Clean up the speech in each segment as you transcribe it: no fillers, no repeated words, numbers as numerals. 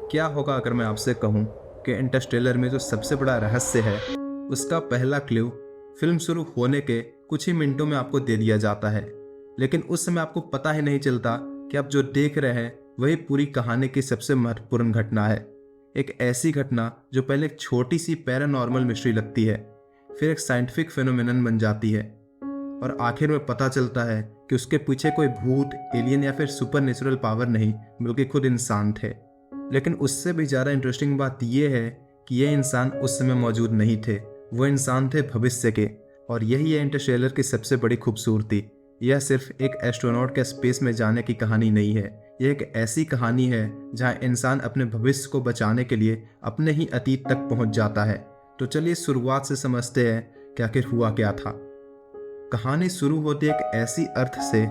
क्या होगा अगर मैं आपसे कहूँ कि इंटरस्टेलर में जो सबसे बड़ा रहस्य है उसका पहला क्लू फिल्म शुरू होने के कुछ ही मिनटों में आपको दे दिया जाता है, लेकिन उस समय आपको पता ही नहीं चलता कि आप जो देख रहे हैं वही पूरी कहानी की सबसे महत्वपूर्ण घटना है। एक ऐसी घटना जो पहले एक छोटी सी पैरानॉर्मल मिस्ट्री लगती है, फिर एक साइंटिफिक फेनोमेनन बन जाती है और आखिर में पता चलता है कि उसके पीछे कोई भूत, एलियन या फिर सुपर नेचुरल पावर नहीं बल्कि खुद इंसान थे। लेकिन उससे भी ज़्यादा इंटरेस्टिंग बात यह है कि ये इंसान उस समय मौजूद नहीं थे, वो इंसान थे भविष्य के। और यही है इंटरस्टेलर की सबसे बड़ी खूबसूरती। यह सिर्फ एक एस्ट्रोनॉट के स्पेस में जाने की कहानी नहीं है, यह एक ऐसी कहानी है जहां इंसान अपने भविष्य को बचाने के लिए अपने ही अतीत तक पहुंच जाता है। तो चलिए शुरुआत से समझते हैं कि आखिर हुआ क्या था। कहानी शुरू होती है एक ऐसी अर्थ से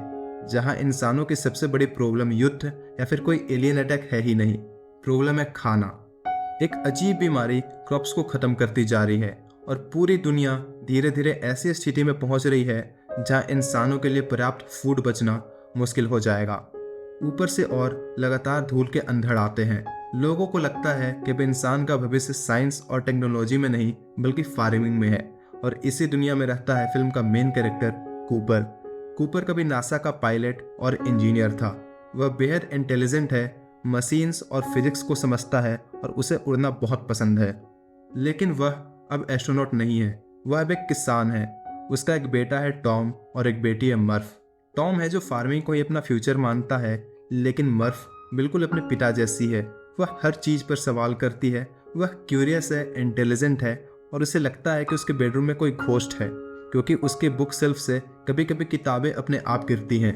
जहां इंसानों की सबसे बड़ी प्रॉब्लम युद्ध या फिर कोई एलियन अटैक है ही नहीं, प्रॉब्लम है खाना। एक अजीब बीमारी क्रॉप्स को खत्म करती जा रही है और पूरी दुनिया धीरे धीरे ऐसी स्थिति में पहुंच रही है जहां इंसानों के लिए पर्याप्त फूड बचना मुश्किल हो जाएगा। ऊपर से और लगातार धूल के अंधड़ आते हैं। लोगों को लगता है कि अब इंसान का भविष्य साइंस और टेक्नोलॉजी में नहीं बल्कि फार्मिंग में है। और इसी दुनिया में रहता है फिल्म का मेन कैरेक्टर कूपर। कूपर कभी नासा का पायलट और इंजीनियर था। वह बेहद इंटेलिजेंट है, मशीन्स और फिजिक्स को समझता है और उसे उड़ना बहुत पसंद है। लेकिन वह अब एस्ट्रोनॉट नहीं है, वह अब एक किसान है। उसका एक बेटा है टॉम और एक बेटी है मर्फ। टॉम है जो फार्मिंग को ही अपना फ्यूचर मानता है, लेकिन मर्फ बिल्कुल अपने पिता जैसी है। वह हर चीज़ पर सवाल करती है, वह क्यूरियस है, इंटेलिजेंट है और उसे लगता है कि उसके बेडरूम में कोई घोस्ट है, क्योंकि उसके बुक शेल्फ से कभी कभी किताबें अपने आप गिरती हैं।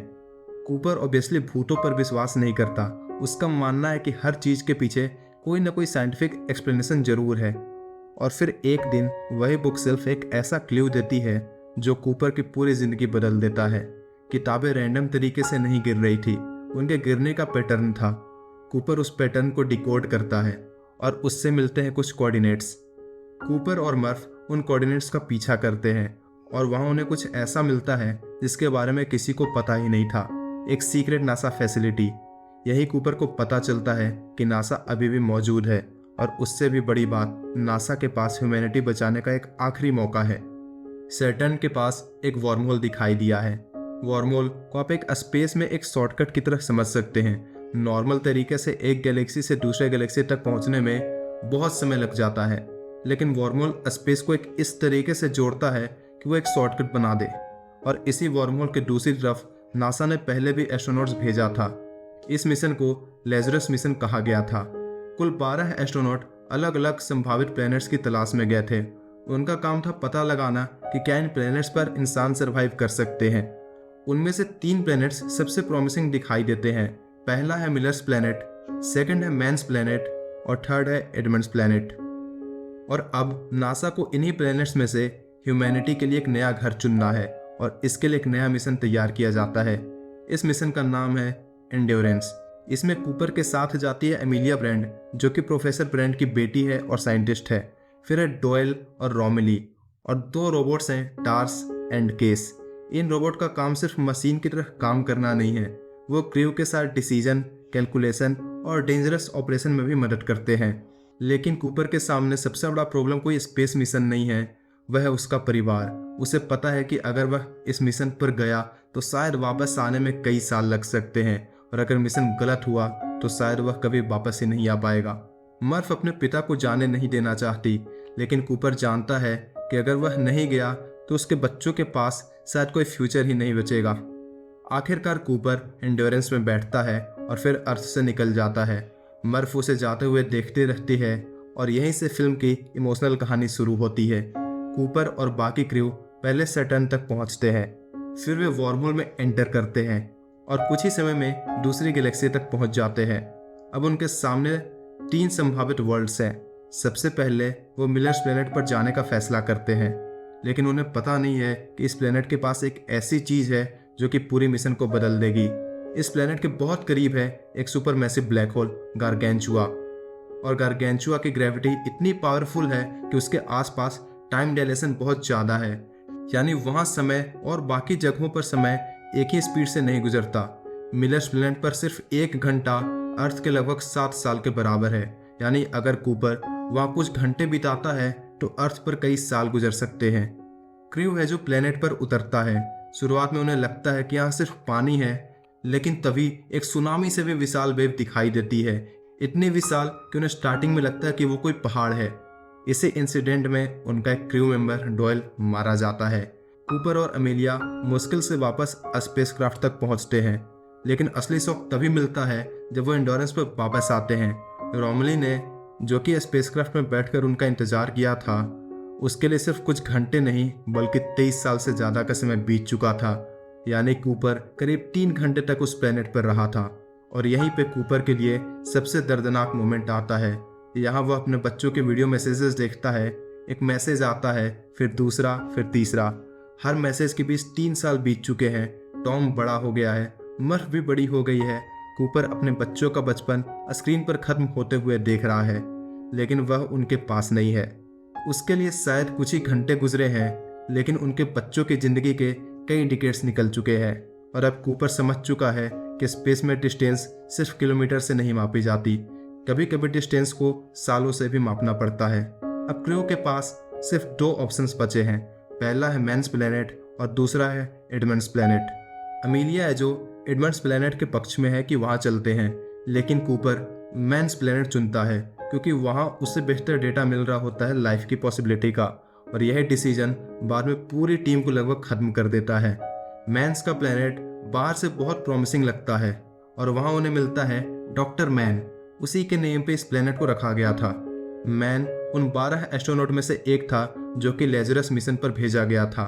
कूपर ऑब्वियसली भूतों पर विश्वास नहीं करता। उसका मानना है कि हर चीज़ के पीछे कोई ना कोई साइंटिफिक एक्सप्लेनेशन जरूर है। और फिर एक दिन वही बुक शेल्फ एक ऐसा क्लू देती है जो कूपर की पूरी ज़िंदगी बदल देता है। किताबें रैंडम तरीके से नहीं गिर रही थी, उनके गिरने का पैटर्न था। कूपर उस पैटर्न को डिकोड करता है और उससे मिलते हैं कुछ कोऑर्डिनेट्स। कूपर और मर्फ उन कोऑर्डिनेट्स का पीछा करते हैं और वहाँ उन्हें कुछ ऐसा मिलता है जिसके बारे में किसी को पता ही नहीं था, एक सीक्रेट नासा फैसिलिटी। यही कूपर को पता चलता है कि नासा अभी भी मौजूद है और उससे भी बड़ी बात, नासा के पास ह्यूमैनिटी बचाने का एक आखिरी मौका है। सैटर्न के पास एक वर्महोल दिखाई दिया है। वर्महोल को आप एक स्पेस में एक शॉर्टकट की तरह समझ सकते हैं। नॉर्मल तरीके से एक गैलेक्सी से दूसरे गैलेक्सी तक पहुंचने में बहुत समय लग जाता है, लेकिन वर्महोल स्पेस को एक इस तरीके से जोड़ता है कि वो एक शॉर्टकट बना दे। और इसी वर्महोल के दूसरी तरफ नासा ने पहले भी एस्ट्रोनॉट्स भेजा था। इस मिशन को लेज़रस मिशन कहा गया था। कुल 12 एस्ट्रोनॉट अलग अलग संभावित प्लैनेट्स की तलाश में गए थे। उनका काम था पता लगाना कि क्या इन प्लैनेट्स पर इंसान सरवाइव कर सकते हैं। उनमें से 3 प्लैनेट्स सबसे प्रॉमिसिंग दिखाई देते हैं। पहला है मिलर्स प्लैनेट, सेकंड है मैंस प्लैनेट और थर्ड है एडमंड्स प्लैनेट। और अब नासा को इन्हीं प्लैनेट्स में से ह्यूमैनिटी के लिए एक नया घर चुनना है और इसके लिए एक नया मिशन तैयार किया जाता है। इस मिशन का नाम है एंड्योरेंस। इसमें कूपर के साथ जाती है एमिलिया ब्रैंड, जो कि प्रोफेसर ब्रैंड की बेटी है और साइंटिस्ट है। फिर है डोयल और रोमिली और 2 रोबोट्स हैं, टार्स एंड केस। इन रोबोट का काम सिर्फ मशीन की तरह काम करना नहीं है, वो क्रू के साथ डिसीजन, कैलकुलेशन और डेंजरस ऑपरेशन में भी मदद करते हैं। लेकिन कूपर के सामने सबसे बड़ा प्रॉब्लम कोई स्पेस मिशन नहीं है, वह है उसका परिवार। उसे पता है कि अगर वह इस मिशन पर गया तो शायद वापस आने में कई साल लग सकते हैं और अगर मिशन गलत हुआ तो शायद वह कभी वापस ही नहीं आ पाएगा। मर्फ अपने पिता को जाने नहीं देना चाहती, लेकिन कूपर जानता है कि अगर वह नहीं गया तो उसके बच्चों के पास शायद कोई फ्यूचर ही नहीं बचेगा। आखिरकार कूपर एंड्योरेंस में बैठता है और फिर अर्थ से निकल जाता है। मर्फ उसे जाते हुए देखती रहती है और यहीं से फिल्म की इमोशनल कहानी शुरू होती है। कूपर और बाकी क्रू पहले सैटर्न तक पहुंचते हैं, फिर वे वर्महोल में एंटर करते हैं और कुछ ही समय में दूसरी गैलेक्सी तक पहुंच जाते हैं। अब उनके सामने 3 संभावित वर्ल्ड्स हैं। सबसे पहले वो मिलर्स प्लेनेट पर जाने का फैसला करते हैं, लेकिन उन्हें पता नहीं है कि इस प्लेनेट के पास एक ऐसी चीज़ है जो कि पूरी मिशन को बदल देगी। इस प्लेनेट के बहुत करीब है एक सुपर मैसिव ब्लैक होल गारगेंचुआ, और गारगेंचुआ की ग्रेविटी इतनी पावरफुल है कि उसके आसपास टाइम डायलेशन बहुत ज़्यादा है, यानी वहाँ समय और बाकी जगहों पर समय एक ही स्पीड से नहीं गुजरता। मिलर्स प्लेनेट पर सिर्फ 1 घंटा अर्थ के लगभग 7 साल के बराबर है। यानी अगर कूपर वहाँ कुछ घंटे बिताता है तो अर्थ पर कई साल गुजर सकते हैं। क्रू है जो प्लेनेट पर उतरता है। शुरुआत में उन्हें लगता है कि यहाँ सिर्फ पानी है, लेकिन तभी एक सुनामी से भी विशाल वेव दिखाई देती है, इतनी विशाल कि उन्हें स्टार्टिंग में लगता है कि वो कोई पहाड़ है। इसी इंसिडेंट में उनका एक क्रू मेंबर डॉयल मारा जाता है। कूपर और अमेलिया मुश्किल से वापस स्पेसक्राफ्ट तक पहुंचते हैं, लेकिन असली शौक तभी मिलता है जब वो एंडोरेंस पर वापस आते हैं। रोमली ने, जो कि स्पेसक्राफ्ट में बैठकर उनका इंतजार किया था, उसके लिए सिर्फ कुछ घंटे नहीं बल्कि 23 साल से ज़्यादा का समय बीत चुका था। यानी कूपर करीब 3 घंटे तक उस प्लेनेट पर रहा था। और यहीं पे कूपर के लिए सबसे दर्दनाक मोमेंट आता है। यहाँ वह अपने बच्चों के वीडियो मैसेजेस देखता है। एक मैसेज आता है, फिर दूसरा, फिर तीसरा। हर मैसेज के बीच 3 साल बीत चुके हैं। टॉम बड़ा हो गया है, मर्फ भी बड़ी हो गई है। कूपर अपने बच्चों का बचपन स्क्रीन पर खत्म होते हुए देख रहा है, लेकिन वह उनके पास नहीं है। उसके लिए शायद कुछ ही घंटे गुजरे हैं, लेकिन उनके बच्चों की जिंदगी के कई डिकेड्स निकल चुके हैं। और अब कूपर समझ चुका है कि स्पेस में डिस्टेंस सिर्फ किलोमीटर से नहीं मापी जाती, कभी कभी डिस्टेंस को सालों से भी मापना पड़ता है। अब क्रू के पास सिर्फ 2 ऑप्शंस बचे हैं। पहला है मैन्स प्लेनेट और दूसरा है एडमंड्स प्लेनेट। अमेलिया है जो एडमंड्स प्लेनेट के पक्ष में है कि वहाँ चलते हैं, लेकिन कूपर मैन्स प्लेनेट चुनता है क्योंकि वहाँ उससे बेहतर डेटा मिल रहा होता है लाइफ की पॉसिबिलिटी का। और यह डिसीजन बाद में पूरी टीम को लगभग खत्म कर देता है। मैन्स का प्लेनेट बाहर से बहुत प्रॉमिसिंग लगता है और वहाँ उन्हें मिलता है डॉक्टर मैन। उसी के नेम पे इस प्लेनेट को रखा गया था। मैन उन 12 एस्ट्रोनॉट में से एक था जो कि लेजरस मिशन पर भेजा गया था।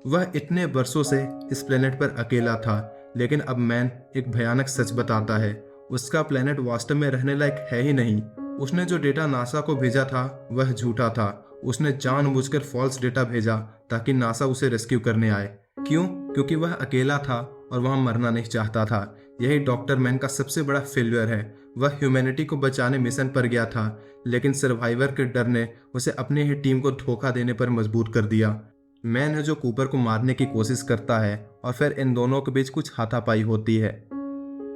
वह इतने वर्षों से इस प्लेनेट पर अकेला था, लेकिन अब मैन एक भयानक सच बताता है। उसका प्लेनेट वास्तव में रहने लायक है ही नहीं। उसने जो डेटा नासा को भेजा था वह झूठा था। उसने जानबूझकर फॉल्स डेटा भेजा ताकि नासा उसे रेस्क्यू करने आए। क्यों? क्योंकि वह अकेला था और वह मरना नहीं चाहता था। यही डॉक्टर मैन का सबसे बड़ा फेल्यूर है। वह ह्यूमैनिटी को बचाने मिशन पर गया था, लेकिन सर्वाइवर के डर ने उसे अपनी ही टीम को धोखा देने पर मजबूर कर दिया। मैन है जो कूपर को मारने की कोशिश करता है और फिर इन दोनों के बीच कुछ हाथापाई होती है।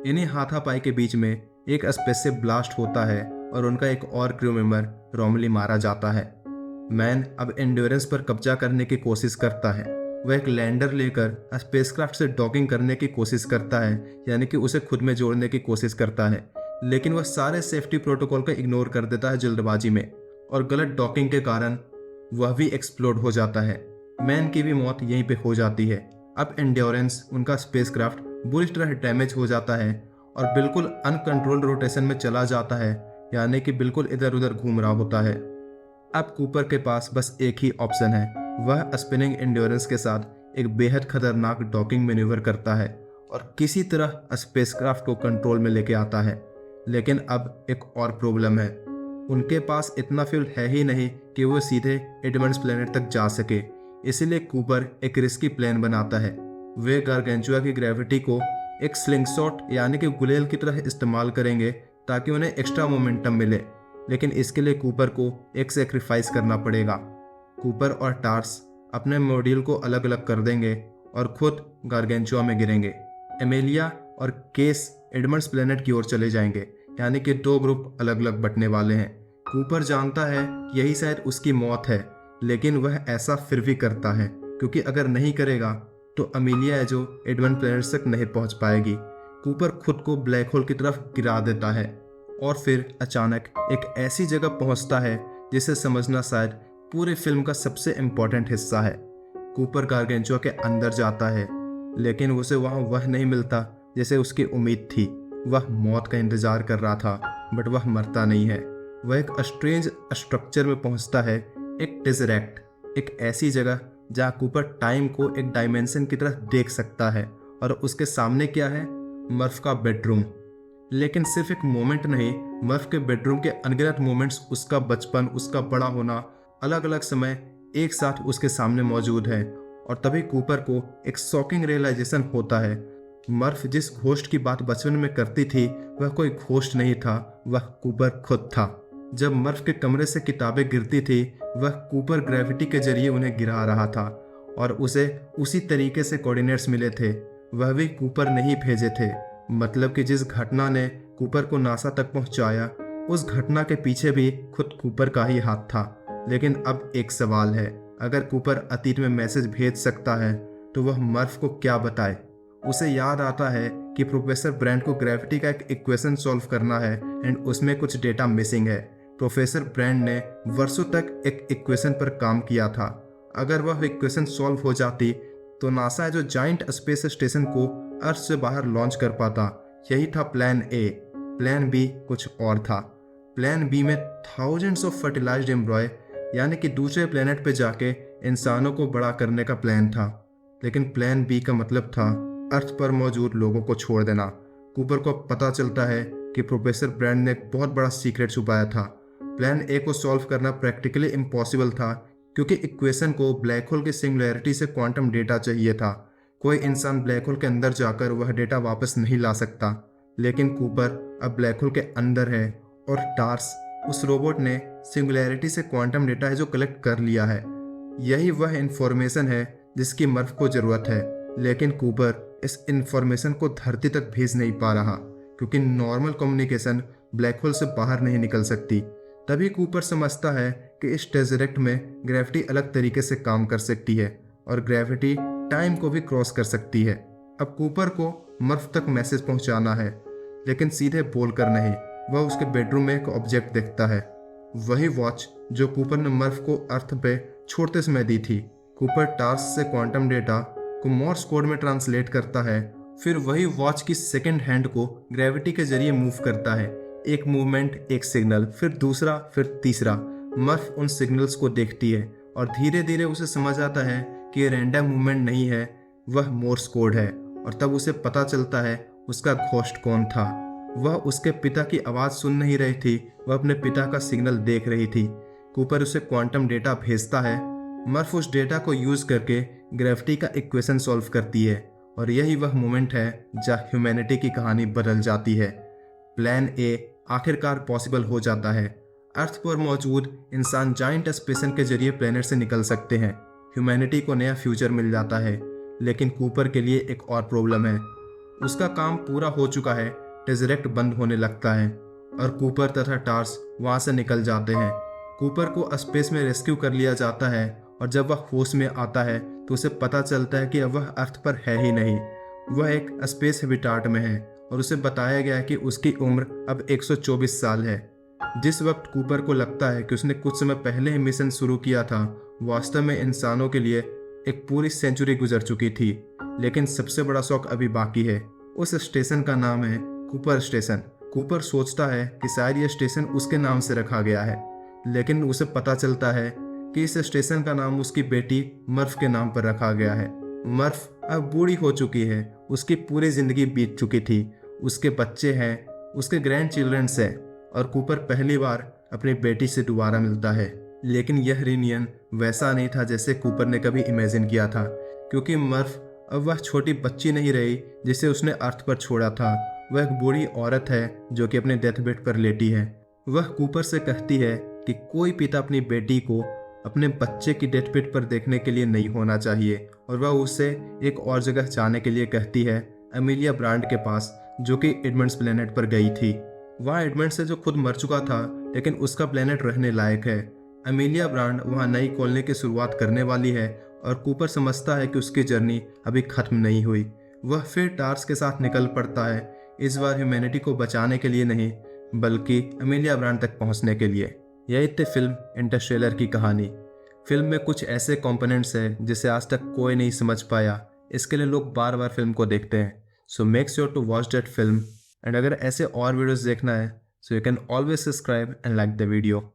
इन्हीं हाथापाई के बीच में एक स्पेसशिप ब्लास्ट होता है और उनका एक और क्रू मेंबर रोमली मारा जाता है। मैन अब एंड्योरेंस पर कब्जा करने की कोशिश करता है। वह एक लैंडर लेकर स्पेसक्राफ्ट से डॉकिंग करने की कोशिश करता है, यानी कि उसे खुद में जोड़ने की कोशिश करता है, लेकिन वह सारे सेफ्टी प्रोटोकॉल का इग्नोर कर देता है जल्दबाजी में, और गलत डॉकिंग के कारण वह भी एक्सप्लोड हो जाता है। मैन की भी मौत यहीं पे हो जाती है। अब एंड्योरेंस, उनका स्पेसक्राफ्ट बुरी तरह डैमेज हो जाता है और बिल्कुल अनकंट्रोल्ड रोटेशन में चला जाता है, यानी कि बिल्कुल इधर उधर घूम रहा होता है। अब कूपर के पास बस एक ही ऑप्शन है। वह स्पिनिंग एंड्योरेंस के साथ एक बेहद खतरनाक डॉकिंग मैन्यूवर करता है और किसी तरह स्पेसक्राफ्ट को कंट्रोल में लेके आता है। लेकिन अब एक और प्रॉब्लम है। उनके पास इतना फ्यूल है ही नहीं कि वो सीधे एडमंड्स प्लेनेट तक जा सके। इसीलिए कूपर एक रिस्की प्लान बनाता है। वे गारगेंचुआ की ग्रेविटी को एक स्लिंगशॉट यानी कि गुलेल की तरह इस्तेमाल करेंगे ताकि उन्हें एक्स्ट्रा मोमेंटम मिले, लेकिन इसके लिए कूपर को एक सेक्रीफाइस करना पड़ेगा। कूपर और टार्स अपने मॉड्यूल को अलग अलग कर देंगे और खुद गारगेंचुआ में गिरेंगे। एमेलिया और केस एडमंड्स प्लेनेट की ओर चले जाएंगे, यानी कि 2 ग्रुप अलग अलग बंटने वाले हैं। कूपर जानता है कि यही शायद उसकी मौत है, लेकिन वह ऐसा फिर भी करता है क्योंकि अगर नहीं करेगा तो अमेलिया है जो एडमंड प्लेनेट तक नहीं पहुंच पाएगी। कूपर खुद को ब्लैक होल की तरफ गिरा देता है और फिर अचानक एक ऐसी जगह पहुंचता है जिसे समझना शायद पूरे फिल्म का सबसे इम्पोर्टेंट हिस्सा है। कूपर गारगेंचुआ के अंदर जाता है, लेकिन उसे वहाँ वह नहीं मिलता जैसे उसकी उम्मीद थी। वह मौत का इंतजार कर रहा था, बट वह मरता नहीं है। वह एक स्ट्रेंज स्ट्रक्चर में पहुंचता है, एक टेज़रेक्ट, एक ऐसी जगह जहाँ कूपर टाइम को एक डायमेंशन की तरह देख सकता है। और उसके सामने क्या है? मर्फ का बेडरूम। लेकिन सिर्फ एक मोमेंट नहीं, मर्फ के बेडरूम के अनगिनत मोमेंट्स, उसका बचपन, उसका बड़ा होना, अलग अलग समय एक साथ उसके सामने मौजूद है। और तभी कूपर को एक शॉकिंग रियलाइजेशन होता है। मर्फ जिस घोस्ट की बात बचपन में करती थी वह कोई घोस्ट नहीं था, वह कूपर खुद था। जब मर्फ के कमरे से किताबें गिरती थी वह कूपर ग्रेविटी के जरिए उन्हें गिरा रहा था और उसे उसी तरीके से कोऑर्डिनेट्स मिले थे। वह भी कूपर नहीं भेजे थे। मतलब कि जिस घटना ने कूपर को नासा तक पहुंचाया, उस घटना के पीछे भी खुद कूपर का ही हाथ था। लेकिन अब एक सवाल है, अगर कूपर अतीत में मैसेज भेज सकता है तो वह मर्फ को क्या बताए? उसे याद आता है कि प्रोफेसर ब्रैंड को ग्रेविटी का एक इक्वेशन सॉल्व करना है एंड उसमें कुछ डेटा मिसिंग है। प्रोफेसर ब्रैंड ने वर्षों तक एक इक्वेशन पर काम किया था। अगर वह इक्वेशन सॉल्व हो जाती तो नासा जो जाइंट स्पेस स्टेशन को अर्थ से बाहर लॉन्च कर पाता। यही था प्लान ए। प्लान बी कुछ और था। प्लान बी में थाउजेंड्स ऑफ फर्टिलाइज्ड एम्ब्रॉय यानी कि दूसरे प्लेनेट पे जाके इंसानों को बड़ा करने का प्लान था। लेकिन प्लान बी का मतलब था अर्थ पर मौजूद लोगों को छोड़ देना। कूपर को पता चलता है कि प्रोफेसर ब्रैंड ने एक बहुत बड़ा सीक्रेट छुपाया था। प्लान ए को सॉल्व करना प्रैक्टिकली इम्पॉसिबल था क्योंकि इक्वेशन को ब्लैक होल की सिंगुलैरिटी से क्वांटम डेटा चाहिए था। कोई इंसान ब्लैक होल के अंदर जाकर वह डेटा वापस नहीं ला सकता। लेकिन कूपर अब ब्लैक होल के अंदर है और टार्स उस रोबोट ने सिंगुलैरिटी से क्वांटम डेटा है जो कलेक्ट कर लिया है। यही वह इंफॉर्मेशन है जिसकी मर्फ को ज़रूरत है। लेकिन कूपर इस इंफॉर्मेशन को धरती तक भेज नहीं पा रहा क्योंकि नॉर्मल कम्युनिकेशन ब्लैक होल से बाहर नहीं निकल सकती। तभी कूपर समझता है कि इस टेजरेक्ट में ग्रेविटी अलग तरीके से काम कर सकती है और ग्रेविटी टाइम को भी क्रॉस कर सकती है। अब कूपर को मर्फ तक मैसेज पहुंचाना है, लेकिन सीधे बोलकर नहीं। वह उसके बेडरूम में एक ऑब्जेक्ट देखता है, वही वॉच जो कूपर ने मर्फ को अर्थ पे छोड़ते समय दी थी। कूपर टार्स से क्वांटम डेटा को मॉर्स कोड में ट्रांसलेट करता है, फिर वही वॉच की सेकंड हैंड को ग्रेविटी के जरिए मूव करता है। एक मूवमेंट, एक सिग्नल, फिर दूसरा, फिर तीसरा। मर्फ उन सिग्नल्स को देखती है और धीरे धीरे उसे समझ आता है कि ये रैंडम मूवमेंट नहीं है, वह मोर्स कोड है। और तब उसे पता चलता है उसका घोस्ट कौन था। वह उसके पिता की आवाज़ सुन नहीं रही थी, वह अपने पिता का सिग्नल देख रही थी। कूपर उसे क्वांटम डेटा भेजता है। मर्फ उस डेटा को यूज़ करके ग्रेविटी का इक्वेशन सॉल्व करती है और यही वह मोमेंट है जहाँ ह्यूमैनिटी की कहानी बदल जाती है। प्लान ए आखिरकार पॉसिबल हो जाता है। अर्थ पर मौजूद इंसान जाइंट स्पेसन के जरिए प्लेनेट से निकल सकते हैं। ह्यूमैनिटी को नया फ्यूचर मिल जाता है। लेकिन कूपर के लिए एक और प्रॉब्लम है। उसका काम पूरा हो चुका है, टेजरेक्ट बंद होने लगता है और कूपर तथा टार्स वहाँ से निकल जाते हैं। कूपर को स्पेस में रेस्क्यू कर लिया जाता है और जब वह होश में आता है तो उसे पता चलता है कि अब वह अर्थ पर है ही नहीं, वह एक स्पेस हैबिटाट में है और उसे बताया गया है कि उसकी उम्र अब 124 साल है। जिस वक्त कूपर को लगता है कि उसने कुछ समय पहले ही मिशन शुरू किया था, वास्तव में इंसानों के लिए एक पूरी सेंचुरी गुजर चुकी थी। लेकिन सबसे बड़ा शौक अभी बाकी है। उस स्टेशन का नाम है कूपर स्टेशन। कूपर सोचता है कि शायद यह स्टेशन उसके नाम से रखा गया है, लेकिन उसे पता चलता है कि इस स्टेशन का नाम उसकी बेटी मर्फ के नाम पर रखा गया है। मर्फ अब बूढ़ी हो चुकी है, उसकी पूरी जिंदगी बीत चुकी थी, उसके बच्चे हैं, उसके ग्रैंड चिल्ड्रंस हैं और कूपर पहली बार अपनी बेटी से दोबारा मिलता है। लेकिन यह रियूनियन वैसा नहीं था जैसे कूपर ने कभी इमेजिन किया था, क्योंकि मर्फ अब वह छोटी बच्ची नहीं रही जिसे उसने अर्थ पर छोड़ा था। वह एक बूढ़ी औरत है जो कि अपने डेथ बेड पर लेटी है। वह कूपर से कहती है कि कोई पिता अपनी बेटी को अपने बच्चे की डेथ बेड पर देखने के लिए नहीं होना चाहिए और वह उसे एक और जगह जाने के लिए कहती है, एमिलिया ब्रांड के पास, जो कि एडमंड्स प्लेनेट पर गई थी। वह एडमंड्स से जो खुद मर चुका था, लेकिन उसका प्लेनेट रहने लायक है। एमिलिया ब्रांड वहाँ नई कॉलोनी की शुरुआत करने वाली है और कूपर समझता है कि उसकी जर्नी अभी खत्म नहीं हुई। वह फिर टार्स के साथ निकल पड़ता है, इस बार ह्यूमैनिटी को बचाने के लिए नहीं बल्कि एमिलिया ब्रांड तक पहुंचने के लिए। यही थी फिल्म इंटरस्टेलर की कहानी। फिल्म में कुछ ऐसे कंपोनेंट्स हैं जिसे आज तक कोई नहीं समझ पाया, इसके लिए लोग बार बार फिल्म को देखते हैं। So make sure to watch that film and अगर ऐसे और वीडियोस देखना है so you can always subscribe and like the video.